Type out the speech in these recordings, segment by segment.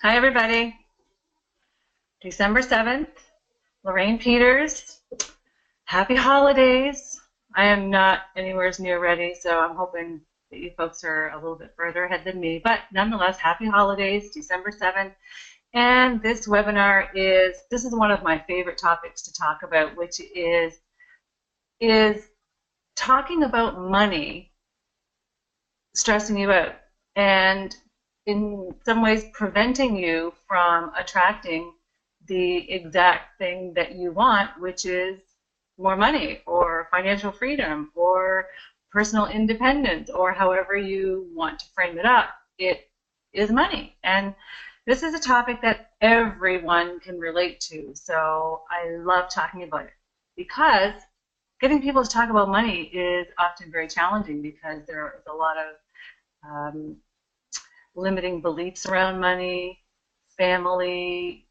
Hi, everybody. December 7th, Lorraine Peters. Happy holidays. I am not anywhere near ready, so I'm hoping that you folks are a little bit further ahead than me. But nonetheless, happy holidays, December 7th. And this webinar this is one of my favorite topics to talk about, which is talking about money stressing you out and in some ways preventing you from attracting the exact thing that you want, which is more money or financial freedom or personal independence, or however you want to frame it up. It is money. And this is a topic that everyone can relate to. So I love talking about it because getting people to talk about money is often very challenging because there is a lot of limiting beliefs around money, family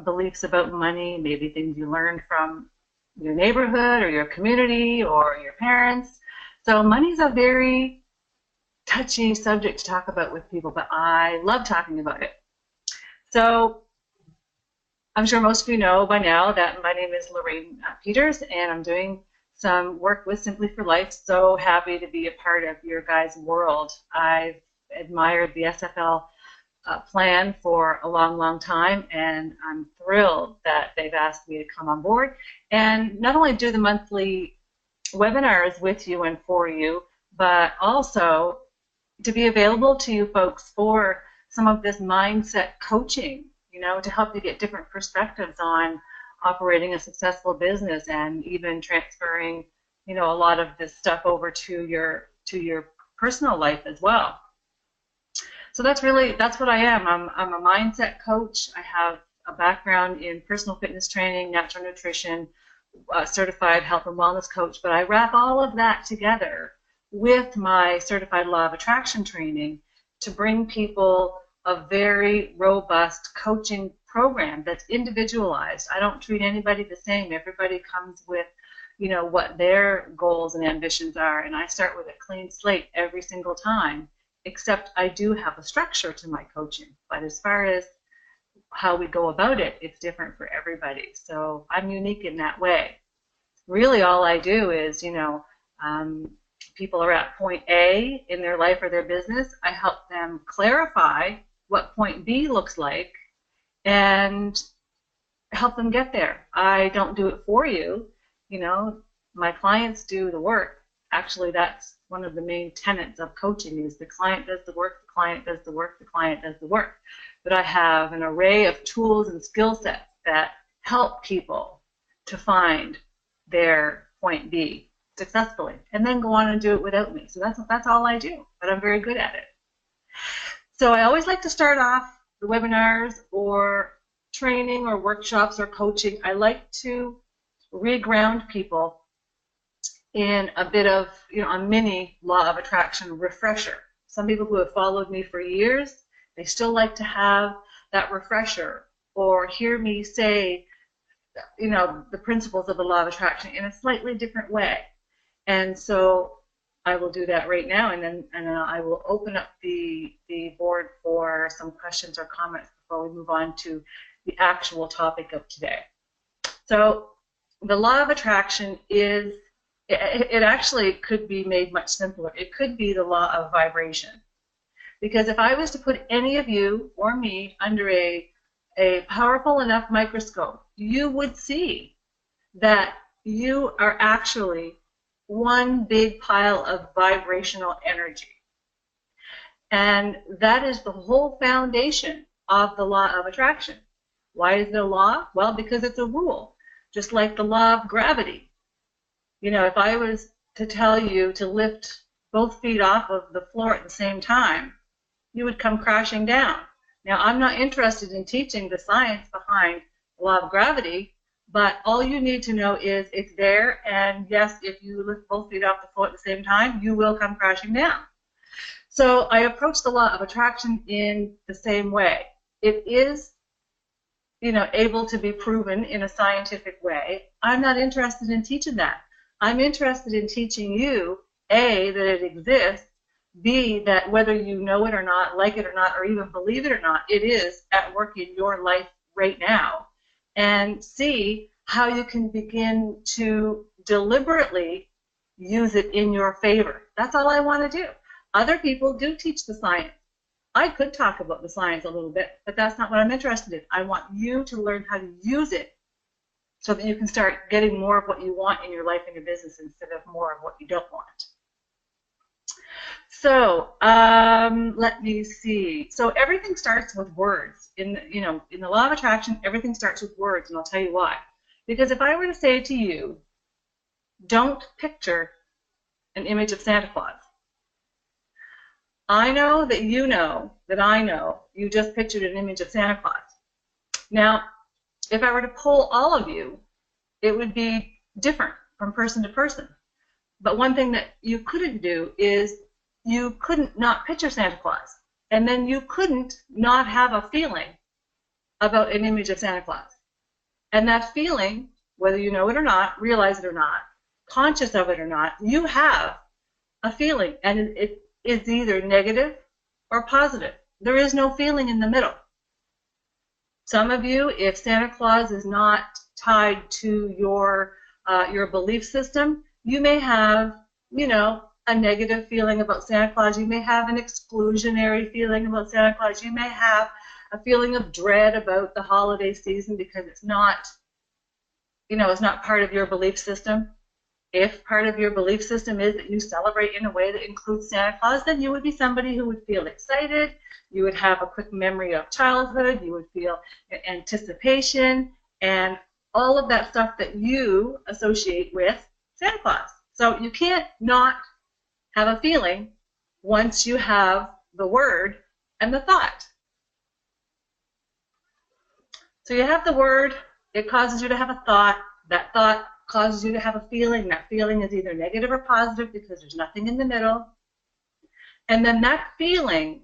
beliefs about money, maybe things you learned from your neighborhood or your community or your parents. So money's a very touchy subject to talk about with people, but I love talking about it. So I'm sure most of you know by now that my name is Lorraine Peters, and I'm doing some work with Simply for Life. So happy to be a part of your guys' world. I've admired the SFL plan for a long, long time, and I'm thrilled that they've asked me to come on board and not only do the monthly webinars with you and for you, but also to be available to you folks for some of this mindset coaching, to help you get different perspectives on operating a successful business and even transferring, a lot of this stuff over to your personal life as well. So that's what I am. I'm a mindset coach. I have a background in personal fitness training, natural nutrition, certified health and wellness coach, but I wrap all of that together with my certified law of attraction training to bring people a very robust coaching program that's individualized. I don't treat anybody the same. Everybody comes with, what their goals and ambitions are, and I start with a clean slate every single time, except I do have a structure to my coaching. But as far as how we go about it, it's different for everybody. So I'm unique in that way. Really all I do is, people are at point A in their life or their business. I help them clarify what point B looks like and help them get there. I don't do it for you. My clients do the work. Actually, that's one of the main tenets of coaching is the client does the work, the client does the work, the client does the work. But I have an array of tools and skill sets that help people to find their point B successfully and then go on and do it without me. So that's all I do, but I'm very good at it. So I always like to start off the webinars or training or workshops or coaching. I like to re-ground people in a bit of, a mini law of attraction refresher. Some people who have followed me for years, they still like to have that refresher or hear me say, the principles of the law of attraction in a slightly different way. And so I will do that right now, and then I will open up the board for some questions or comments before we move on to the actual topic of today. So the law of attraction is, it actually could be made much simpler. It could be the law of vibration. Because if I was to put any of you or me under a powerful enough microscope, you would see that you are actually one big pile of vibrational energy. And that is the whole foundation of the law of attraction. Why is it a law? Well, because it's a rule, just like the law of gravity. If I was to tell you to lift both feet off of the floor at the same time, you would come crashing down. Now, I'm not interested in teaching the science behind the law of gravity, but all you need to know is it's there, and yes, if you lift both feet off the floor at the same time, you will come crashing down. So I approach the law of attraction in the same way. It is, able to be proven in a scientific way. I'm not interested in teaching that. I'm interested in teaching you, A, that it exists, be that whether you know it or not, like it or not, or even believe it or not, it is at work in your life right now. And see how you can begin to deliberately use it in your favor. That's all I want to do. Other people do teach the science. I could talk about the science a little bit, but that's not what I'm interested in. I want you to learn how to use it so that you can start getting more of what you want in your life and your business instead of more of what you don't want. So let me see. So everything starts with words. In the law of attraction, everything starts with words, and I'll tell you why. Because if I were to say to you, don't picture an image of Santa Claus, I know that you know that I know you just pictured an image of Santa Claus. Now, if I were to poll all of you, it would be different from person to person. But one thing that you couldn't do is you couldn't not picture Santa Claus. And then you couldn't not have a feeling about an image of Santa Claus. And that feeling, whether you know it or not, realize it or not, conscious of it or not, you have a feeling. And it is either negative or positive. There is no feeling in the middle. Some of you, if Santa Claus is not tied to your belief system, you may have, a negative feeling about Santa Claus. You may have an exclusionary feeling about Santa Claus. You may have a feeling of dread about the holiday season because it's not, it's not part of your belief system. If part of your belief system is that you celebrate in a way that includes Santa Claus, then you would be somebody who would feel excited. You would have a quick memory of childhood. You would feel anticipation and all of that stuff that you associate with Santa Claus. So you can't not have a feeling once you have the word and the thought. So you have the word, it causes you to have a thought. That thought causes you to have a feeling. That feeling is either negative or positive because there's nothing in the middle. And then that feeling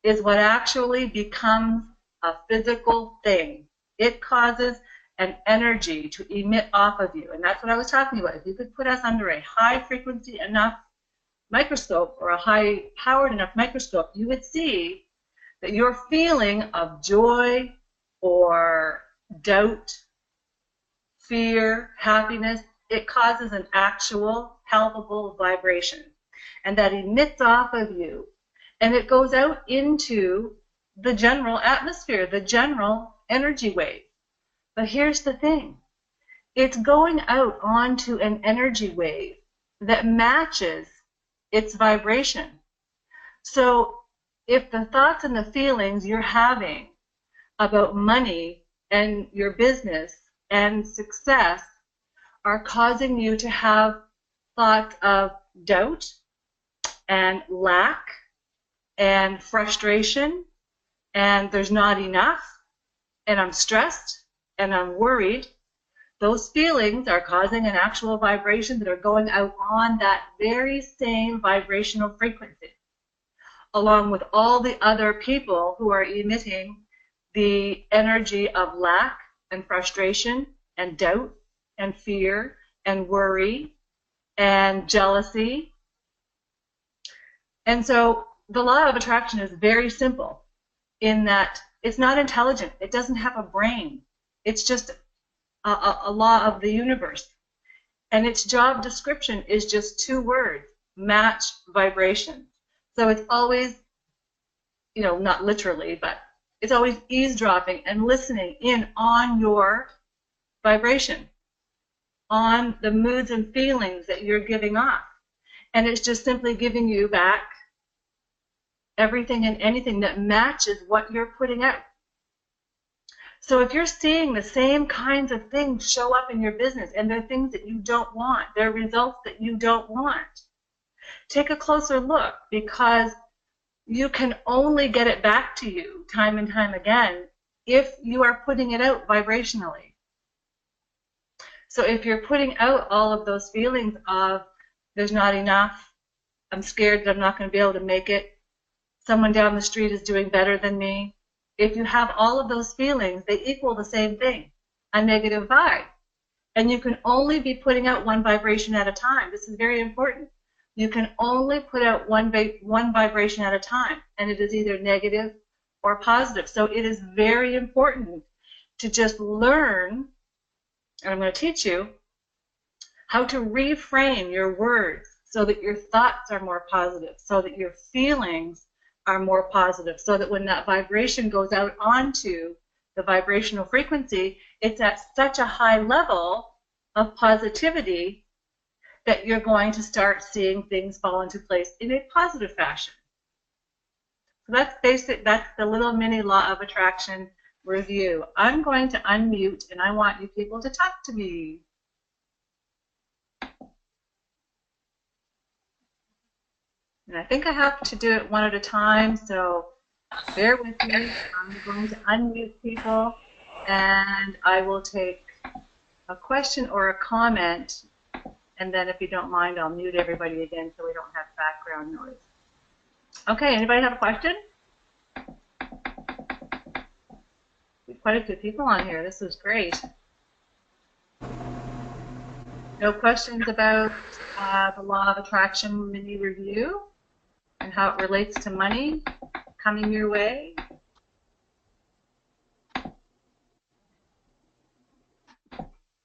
is what actually becomes a physical thing. It causes an energy to emit off of you. And that's what I was talking about. If you could put us under a high frequency enough microscope or a high powered enough microscope, you would see that your feeling of joy or doubt, fear, happiness, it causes an actual palpable vibration. And that emits off of you. And it goes out into the general atmosphere, the general energy wave. But here's the thing. It's going out onto an energy wave that matches its vibration. So if the thoughts and the feelings you're having about money and your business and success are causing you to have thoughts of doubt and lack and frustration and there's not enough and I'm stressed and I'm worried, those feelings are causing an actual vibration that are going out on that very same vibrational frequency, along with all the other people who are emitting the energy of lack and frustration and doubt and fear and worry and jealousy. And so the law of attraction is very simple in that it's not intelligent. It doesn't have a brain. It's just a law of the universe. And its job description is just 2 words, match vibration. So it's always, not literally, but it's always eavesdropping and listening in on your vibration, on the moods and feelings that you're giving off. And it's just simply giving you back everything and anything that matches what you're putting out. So if you're seeing the same kinds of things show up in your business and they're things that you don't want, they're results that you don't want, take a closer look, because you can only get it back to you time and time again if you are putting it out vibrationally. So if you're putting out all of those feelings of there's not enough, I'm scared that I'm not going to be able to make it, someone down the street is doing better than me, if you have all of those feelings, they equal the same thing, a negative vibe. And you can only be putting out one vibration at a time. This is very important. You can only put out one vibration at a time, and it is either negative or positive. So it is very important to just learn, and I'm going to teach you how to reframe your words so that your thoughts are more positive, so that your feelings are more positive, so that when that vibration goes out onto the vibrational frequency, it's at such a high level of positivity that you're going to start seeing things fall into place in a positive fashion. So that's basic, that's the little mini law of attraction review. I'm going to unmute and I want you people to talk to me. And I think I have to do it one at a time, so bear with me. I'm going to unmute people and I will take a question or a comment, and then if you don't mind, I'll mute everybody again so we don't have background noise. Okay, anybody have a question? Quite a few people on here. This is great. No questions about the law of attraction mini review and how it relates to money coming your way?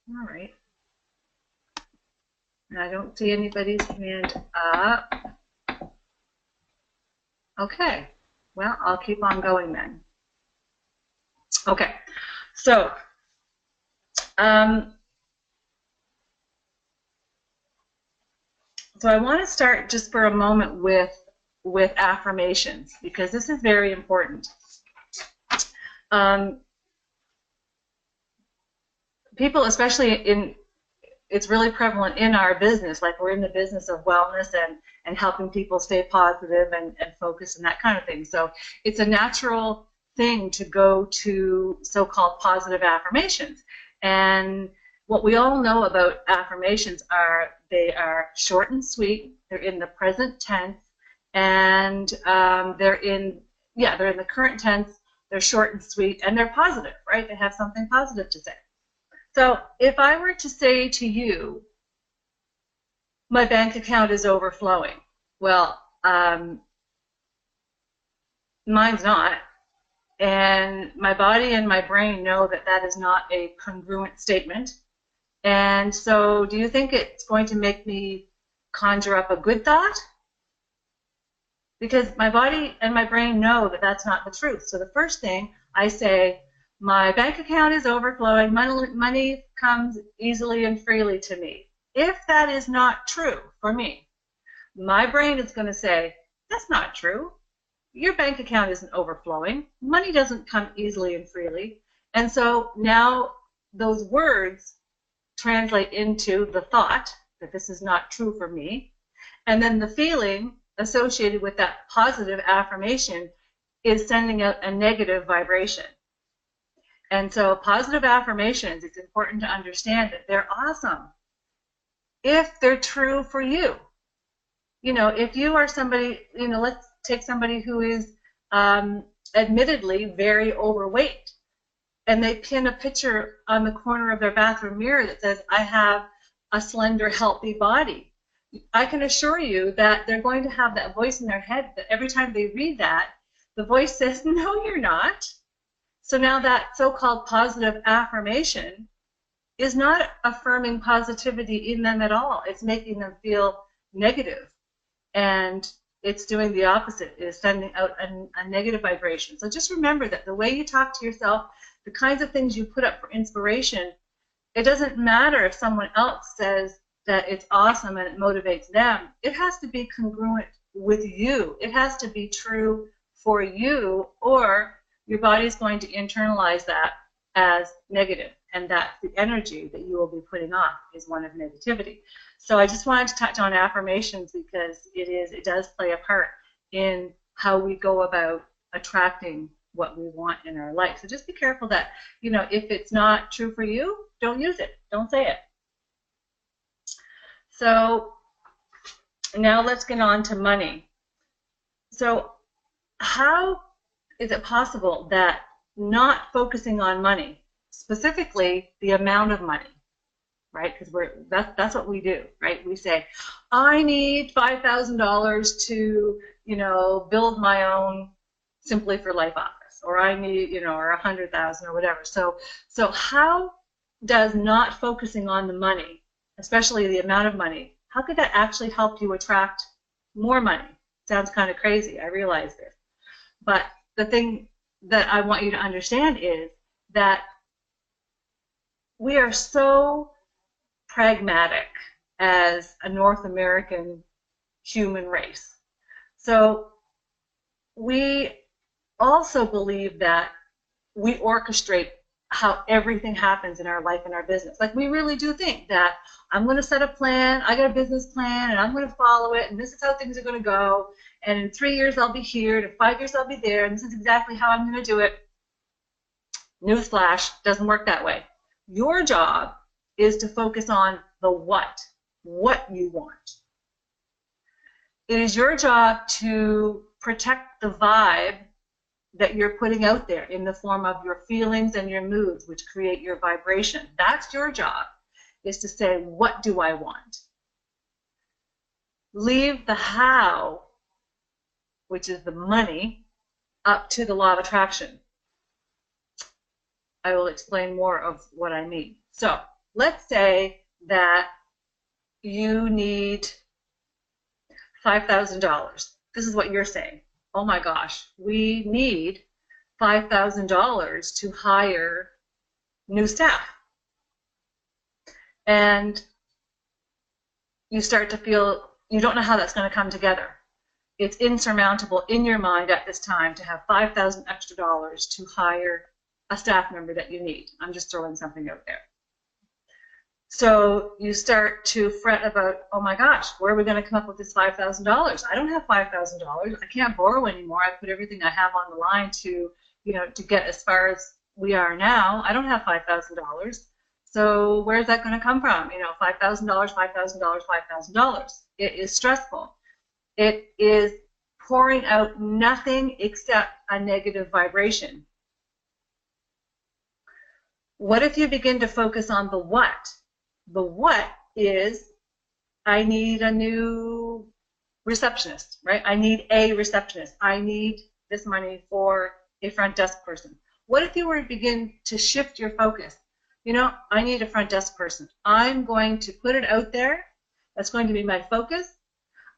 All right. And I don't see anybody's hand up. Okay. Well, I'll keep on going then. Okay. So, so I want to start just for a moment with affirmations, because this is very important. People, especially it's really prevalent in our business, like we're in the business of wellness and helping people stay positive and focused and that kind of thing. So it's a natural thing to go to so-called positive affirmations. And what we all know about affirmations are they are short and sweet, they're in the present tense, and they're in the current tense, they're short and sweet, and they're positive, right? They have something positive to say. So if I were to say to you, my bank account is overflowing, well, mine's not. And my body and my brain know that that is not a congruent statement. And so do you think it's going to make me conjure up a good thought? Because my body and my brain know that that's not the truth. So the first thing I say, my bank account is overflowing, money comes easily and freely to me. If that is not true for me, my brain is going to say, that's not true. Your bank account isn't overflowing. Money doesn't come easily and freely. And so now those words translate into the thought that this is not true for me. And then the feeling associated with that positive affirmation is sending out a negative vibration. And so positive affirmations, it's important to understand that they're awesome if they're true for you. You know, if you are somebody, you know, let's take somebody who is admittedly very overweight, and they pin a picture on the corner of their bathroom mirror that says, I have a slender, healthy body. I can assure you that they're going to have that voice in their head that every time they read that, the voice says, no, you're not. So now that so-called positive affirmation is not affirming positivity in them at all. It's making them feel negative. And it's doing the opposite, is sending out a negative vibration. So just remember that the way you talk to yourself, the kinds of things you put up for inspiration, it doesn't matter if someone else says that it's awesome and it motivates them. It has to be congruent with you. It has to be true for you, or your body's going to internalize that as negative, and that's the energy that you will be putting off is one of negativity. So I just wanted to touch on affirmations because it does play a part in how we go about attracting what we want in our life. So just be careful that, you know, if it's not true for you, don't use it. Don't say it. So now let's get on to money. So how is it possible that not focusing on money, specifically the amount of money, right? Because that's what we do, right? We say, I need $5,000 to, build my own Simply for Life office, or I need, or 100,000 or whatever. So how does not focusing on the money, especially the amount of money, how could that actually help you attract more money? Sounds kind of crazy, I realize this. But the thing that I want you to understand is that we are so pragmatic as a North American human race. So we also believe that we orchestrate how everything happens in our life and our business. Like, we really do think that I'm going to set a plan, I got a business plan, and I'm going to follow it, and this is how things are going to go, and in 3 years I'll be here, and in 5 years I'll be there, and this is exactly how I'm going to do it. Newsflash, doesn't work that way. Your job is to focus on the what you want. It is your job to protect the vibe that you're putting out there in the form of your feelings and your moods, which create your vibration. That's your job, is to say, what do I want? Leave the how, which is the money, up to the law of attraction. I will explain more of what I mean. So let's say that you need $5,000. This is what you're saying. Oh my gosh, we need $5,000 to hire new staff. And you start to feel you don't know how that's going to come together. It's insurmountable in your mind at this time to have $5,000 extra dollars to hire a staff member that you need. I'm just throwing something out there. So you start to fret about, oh my gosh, where are we going to come up with this $5,000? I don't have $5,000. I can't borrow anymore. I put everything I have on the line to, to get as far as we are now. I don't have $5,000. So where's that going to come from? $5,000, $5,000, $5,000. It is stressful. It is pouring out nothing except a negative vibration. What if you begin to focus on the what? The what is, I need a new receptionist, right? I need a receptionist. I need this money for a front desk person. What if you were to begin to shift your focus? I need a front desk person. I'm going to put it out there. That's going to be my focus.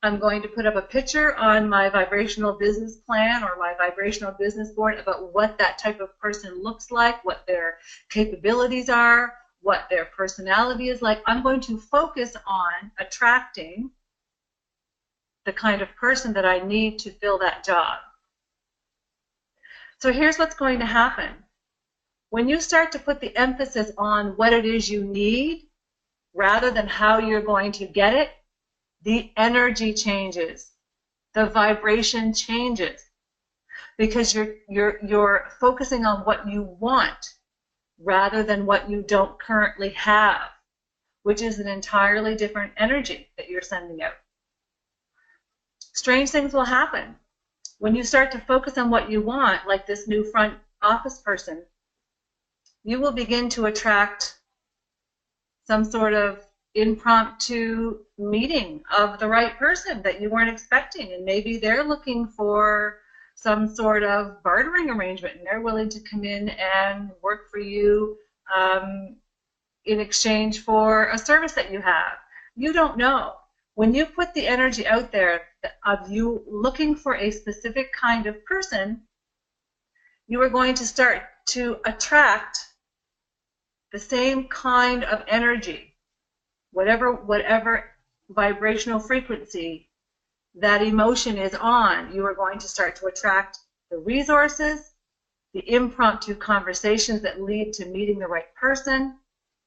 I'm going to put up a picture on my vibrational business plan or my vibrational business board about what that type of person looks like, what their capabilities are, what their personality is like. I'm going to focus on attracting the kind of person that I need to fill that job. So here's what's going to happen. When you start to put the emphasis on what it is you need rather than how you're going to get it, the energy changes, the vibration changes, because you're focusing on what you want rather than what you don't currently have, which is an entirely different energy that you're sending out. Strange things will happen. When you start to focus on what you want, like this new front office person, you will begin to attract some sort of impromptu meeting of the right person that you weren't expecting, and maybe they're looking for some sort of bartering arrangement and they're willing to come in and work for you in exchange for a service that you have. You don't know. When you put the energy out there of you looking for a specific kind of person, you are going to start to attract the same kind of energy. Whatever vibrational frequency that emotion is on, you are going to start to attract the resources, the impromptu conversations that lead to meeting the right person.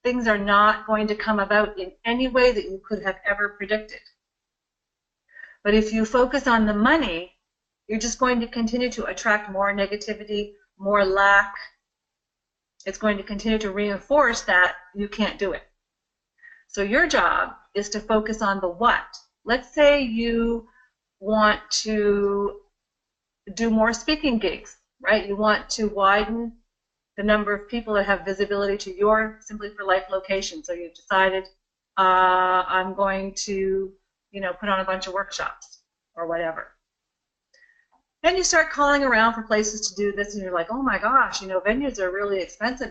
Things are not going to come about in any way that you could have ever predicted. But if you focus on the money, you're just going to continue to attract more negativity, more lack. It's going to continue to reinforce that you can't do it. So your job is to focus on the what. Let's say you want to do more speaking gigs, right? You want to widen the number of people that have visibility to your Simply for Life location. So you've decided, I'm going to, put on a bunch of workshops or whatever. Then you start calling around for places to do this, and you're like, oh my gosh, venues are really expensive.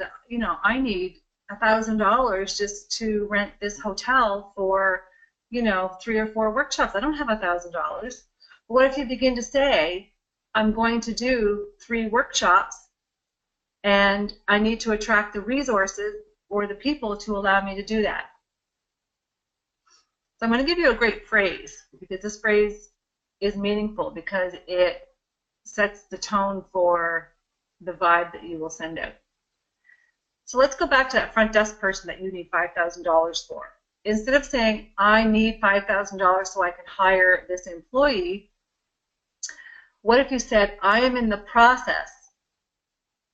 I need $1,000 just to rent this hotel for, 3 or 4 workshops. I don't have $1,000. What if you begin to say, I'm going to do 3 workshops, and I need to attract the resources or the people to allow me to do that? So I'm going to give you a great phrase, because this phrase is meaningful, because it sets the tone for the vibe that you will send out. So let's go back to that front desk person that you need $5,000 for. Instead of saying, I need $5,000 so I can hire this employee, what if you said, I am in the process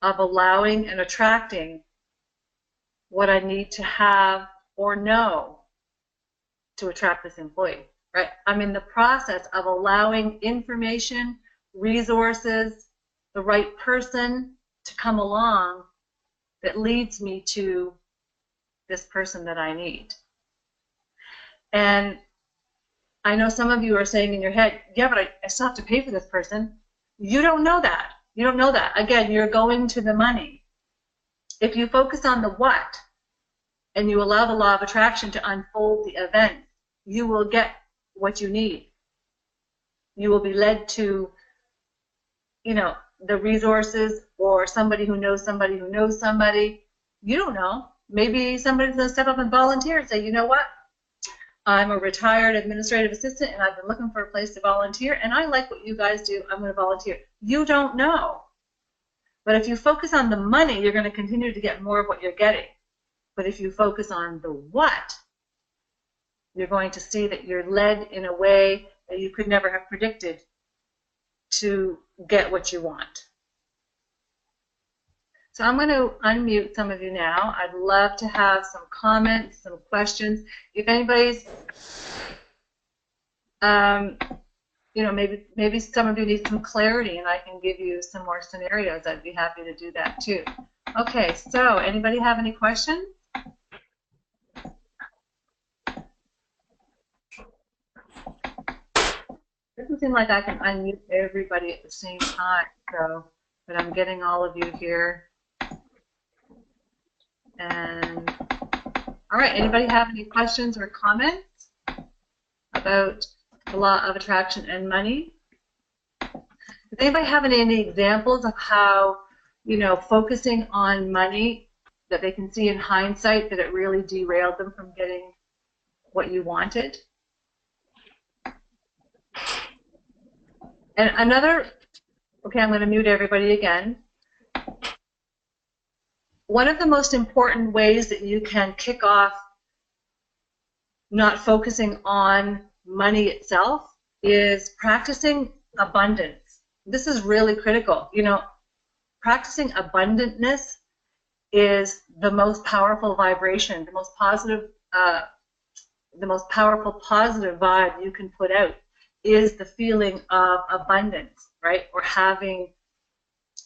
of allowing and attracting what I need to have or know to attract this employee, right? I'm in the process of allowing information, resources, the right person to come along that leads me to this person that I need. And I know some of you are saying in your head, yeah, but I still have to pay for this person. You don't know that. You don't know that. Again, you're going to the money. If you focus on the what and you allow the law of attraction to unfold the event, you will get what you need. You will be led to, the resources, or somebody who knows somebody who knows somebody. You don't know. Maybe somebody's going to step up and volunteer and say, you know what? I'm a retired administrative assistant, and I've been looking for a place to volunteer, and I like what you guys do. I'm going to volunteer. You don't know. But if you focus on the money, you're going to continue to get more of what you're getting. But if you focus on the what, you're going to see that you're led in a way that you could never have predicted to get what you want. So I'm going to unmute some of you now. I'd love to have some comments, some questions. If anybody's, maybe some of you need some clarity, and I can give you some more scenarios. I'd be happy to do that too. Okay, so anybody have any questions? It doesn't seem like I can unmute everybody at the same time, but I'm getting all of you here. And all right, anybody have any questions or comments about the law of attraction and money? Does anybody have any examples of how, focusing on money, that they can see in hindsight that it really derailed them from getting what you wanted? And another, okay, I'm going to mute everybody again. One of the most important ways that you can kick off not focusing on money itself is practicing abundance. This is really critical. Practicing abundantness is the most powerful vibration, the most powerful positive vibe you can put out is the feeling of abundance, right? Or having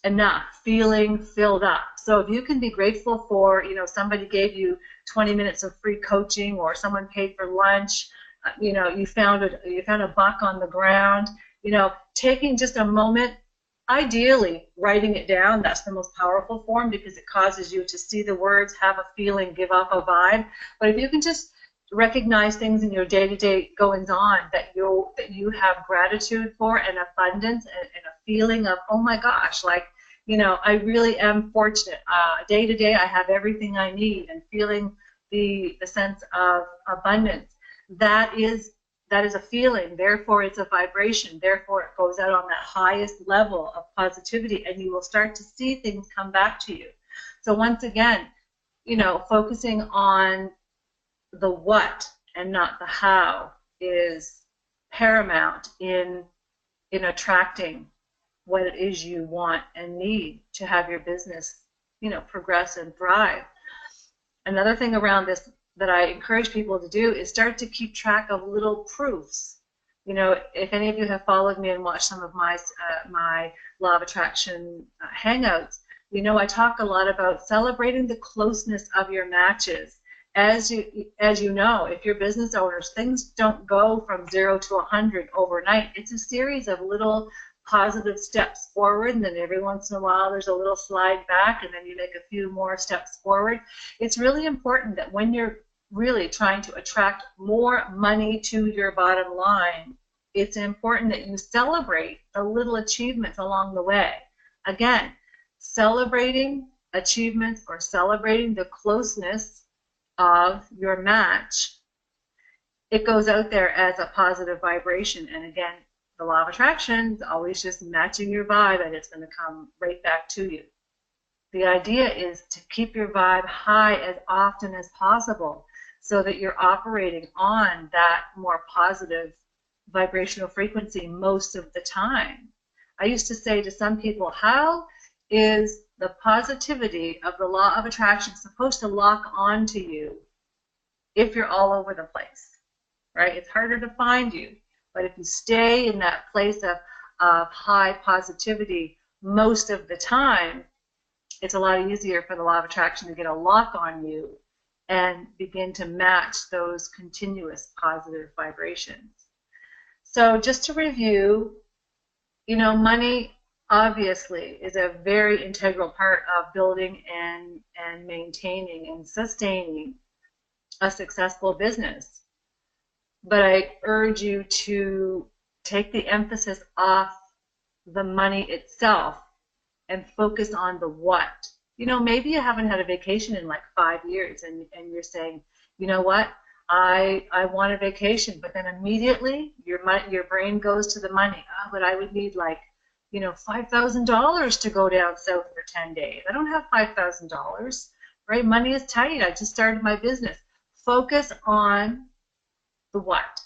enough, feeling filled up. So if you can be grateful for, somebody gave you 20 minutes of free coaching, or someone paid for lunch, you found a buck on the ground, taking just a moment, ideally writing it down, that's the most powerful form, because it causes you to see the words, have a feeling, give off a vibe. But if you can just recognize things in your day-to-day goings-on that you have gratitude for, and abundance, and a feeling of, oh my gosh, I really am fortunate. Day to day, I have everything I need, and feeling the sense of abundance. That is a feeling. Therefore, it's a vibration. Therefore, it goes out on that highest level of positivity, and you will start to see things come back to you. So once again, focusing on the what and not the how is paramount in attracting what it is you want and need to have your business, progress and thrive. Another thing around this that I encourage people to do is start to keep track of little proofs. If any of you have followed me and watched some of my Law of Attraction hangouts, You know, I talk a lot about celebrating the closeness of your matches. As you know, if you're business owners, things don't go from 0 to 100 overnight. It's a series of little positive steps forward, and then every once in a while there's a little slide back, and then you make a few more steps forward. It's really important that when you're really trying to attract more money to your bottom line, it's important that you celebrate the little achievements along the way. Again, celebrating achievements or celebrating the closeness of your match, it goes out there as a positive vibration. And again, the law of attraction is always just matching your vibe, and it's going to come right back to you. The idea is to keep your vibe high as often as possible so that you're operating on that more positive vibrational frequency most of the time. I used to say to some people, how is the positivity of the law of attraction supposed to lock onto you if you're all over the place, right? It's harder to find you. But if you stay in that place of high positivity most of the time, it's a lot easier for the law of attraction to get a lock on you and begin to match those continuous positive vibrations. So just to review, you know, money obviously is a very integral part of building and maintaining and sustaining a successful business. But I urge you to take the emphasis off the money itself and focus on the what. You know, maybe you haven't had a vacation in like 5 years, and you're saying, you know what, I want a vacation, but then immediately your brain goes to the money. Oh, but I would need like, you know, $5,000 to go down south for 10 days. I don't have $5,000, right? Money is tight. I just started my business. Focus on the what.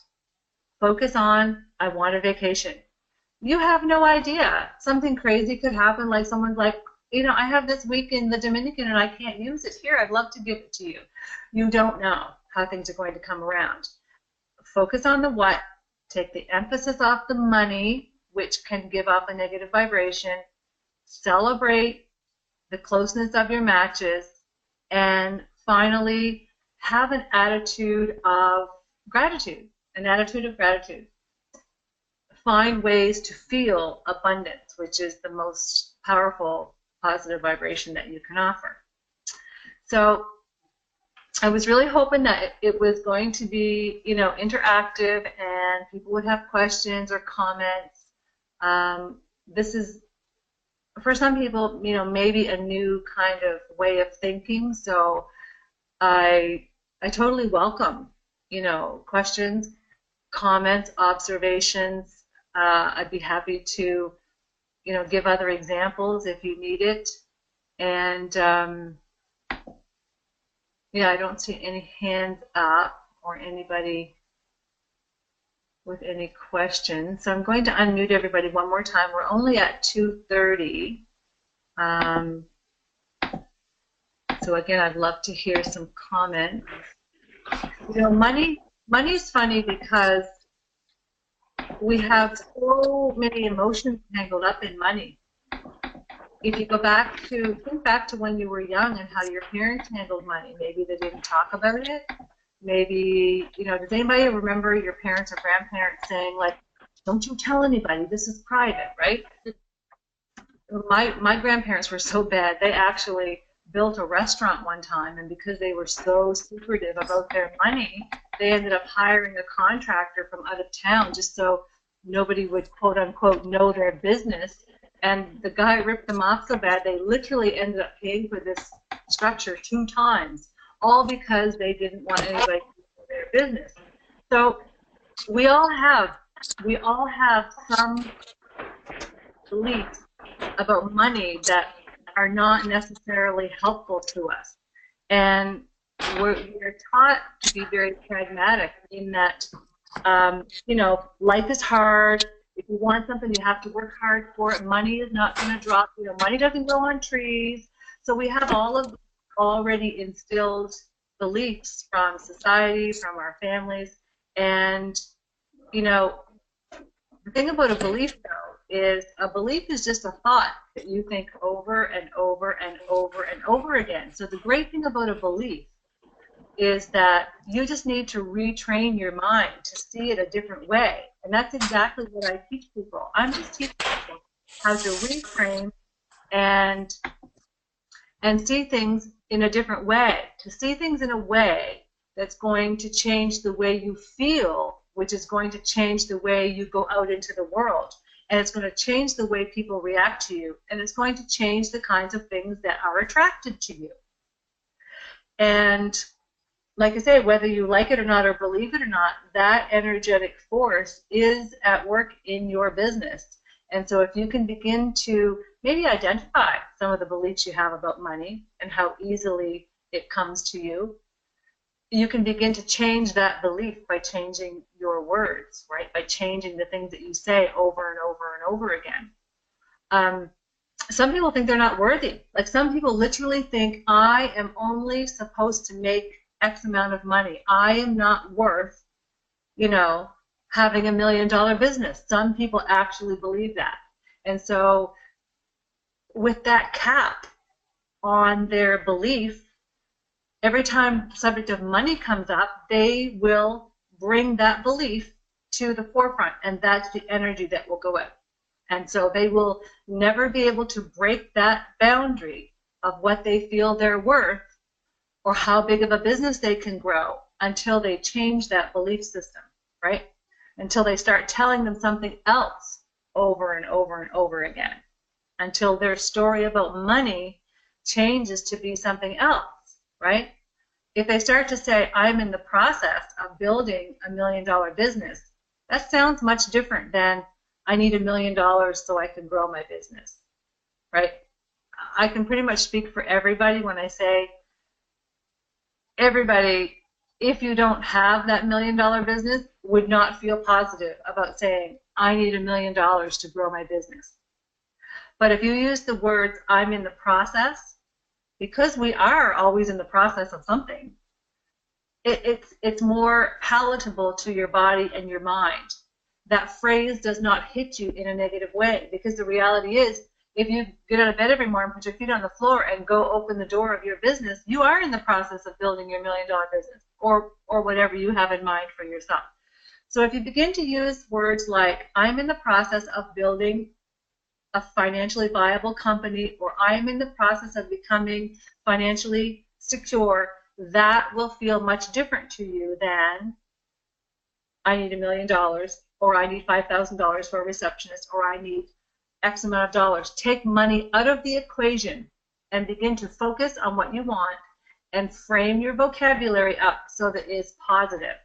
Focus on, I want a vacation. You have no idea. Something crazy could happen, like someone's like, you know, I have this week in the Dominican and I can't use it here. I'd love to give it to you. You don't know how things are going to come around. Focus on the what. Take the emphasis off the money, which can give off a negative vibration. Celebrate the closeness of your matches. And finally, have an attitude of gratitude. An attitude of gratitude. Find ways to feel abundance, which is the most powerful positive vibration that you can offer. So I was really hoping that it was going to be, you know, interactive and people would have questions or comments. This is, for some people, you know, maybe a new kind of way of thinking. So I totally welcome, you know, questions, comments, observations. I'd be happy to, you know, give other examples if you need it. And yeah, I don't see any hands up or anybody with any questions. So I'm going to unmute everybody one more time. We're only at 2:30. So again, I'd love to hear some comments. You know, money's funny because we have so many emotions tangled up in money. If you think back to when you were young and how your parents handled money, maybe they didn't talk about it. Maybe, you know, does anybody remember your parents or grandparents saying, like, don't you tell anybody, this is private, right? My grandparents were so bad, they actually built a restaurant one time, and because they were so secretive about their money, they ended up hiring a contractor from out of town just so nobody would, quote unquote, know their business. And the guy ripped them off so bad they literally ended up paying for this structure 2 times, all because they didn't want anybody to know their business. So we all have some beliefs about money that are not necessarily helpful to us. And we're taught to be very pragmatic in that, you know, life is hard. If you want something, you have to work hard for it. Money is not going to drop. You know, money doesn't grow on trees. So we have all of already instilled beliefs from society, from our families. And, you know, the thing about a belief, though, is a belief is just a thought that you think over and over and over and over again. So the great thing about a belief is that you just need to retrain your mind to see it a different way. And that's exactly what I teach people. I'm just teaching people how to reframe and see things in a different way, to see things in a way that's going to change the way you feel, which is going to change the way you go out into the world. And it's going to change the way people react to you. And it's going to change the kinds of things that are attracted to you. And like I say, whether you like it or not or believe it or not, that energetic force is at work in your business. And so if you can begin to maybe identify some of the beliefs you have about money and how easily it comes to you, you can begin to change that belief by changing your words, right? By changing the things that you say over and over and over again. Some people think they're not worthy. Like some people literally think, I am only supposed to make X amount of money. I am not worth, having $1 million business. Some people actually believe that. And so with that cap on their belief, every time the subject of money comes up, they will bring that belief to the forefront, and that's the energy that will go out. And so they will never be able to break that boundary of what they feel they're worth or how big of a business they can grow until they change that belief system, right? Until they start telling them something else over and over and over again, until their story about money changes to be something else, right? If they start to say, I'm in the process of building $1 million business, that sounds much different than I need $1 million so I can grow my business, right? I can pretty much speak for everybody when I say, everybody, if you don't have that $1 million business, would not feel positive about saying, I need $1 million to grow my business. But if you use the words, I'm in the process, because we are always in the process of something, it's more palatable to your body and your mind. That phrase does not hit you in a negative way, because the reality is, if you get out of bed every morning, put your feet on the floor, and go open the door of your business, you are in the process of building your $1 million business, or whatever you have in mind for yourself. So if you begin to use words like, I'm in the process of building a financially viable company, or I'm in the process of becoming financially secure, that will feel much different to you than I need $1 million, or I need $5,000 for a receptionist, or I need X amount of dollars. Take money out of the equation and begin to focus on what you want and frame your vocabulary up so that it's positive.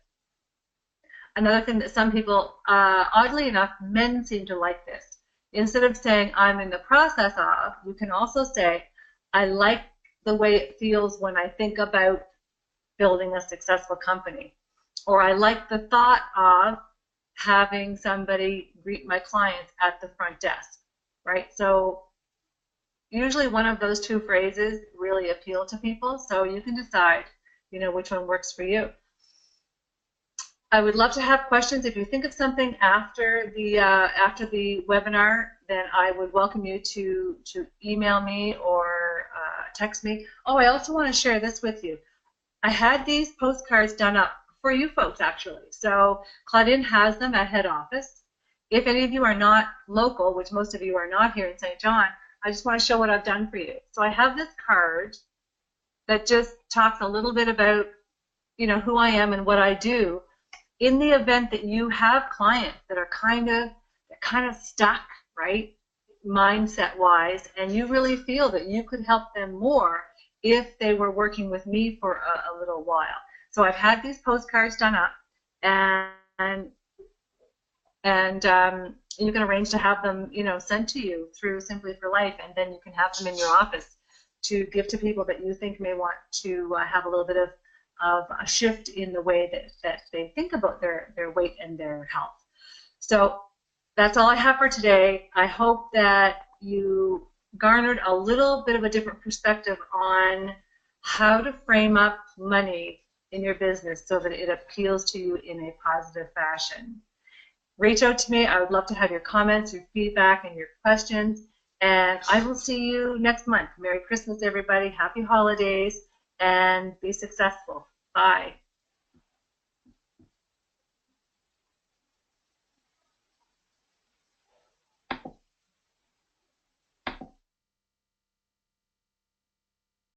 Another thing that some people, oddly enough, men seem to like this. Instead of saying, I'm in the process of, you can also say, I like the way it feels when I think about building a successful company. Or I like the thought of having somebody greet my clients at the front desk, right? So usually one of those two phrases really appeal to people, so you can decide, which one works for you. I would love to have questions. If you think of something after the webinar, then I would welcome you to email me or text me. Oh, I also want to share this with you. I had these postcards done up for you folks, actually. So Claudine has them at head office. If any of you are not local, which most of you are not here in St. John, I just want to show what I've done for you. So I have this card that just talks a little bit about, who I am and what I do. In the event that you have clients that are kind of stuck, right, mindset-wise, and you really feel that you could help them more if they were working with me for a little while. So I've had these postcards done up, and you can arrange to have them, sent to you through Simply for Life, and then you can have them in your office to give to people that you think may want to have a little bit of a shift in the way that they think about their weight and their health. So that's all I have for today. I hope that you garnered a little bit of a different perspective on how to frame up money in your business so that it appeals to you in a positive fashion. reach out to me. I would love to have your comments, your feedback, and your questions. And I will see you next month. Merry Christmas, everybody. Happy holidays, and be successful. Bye.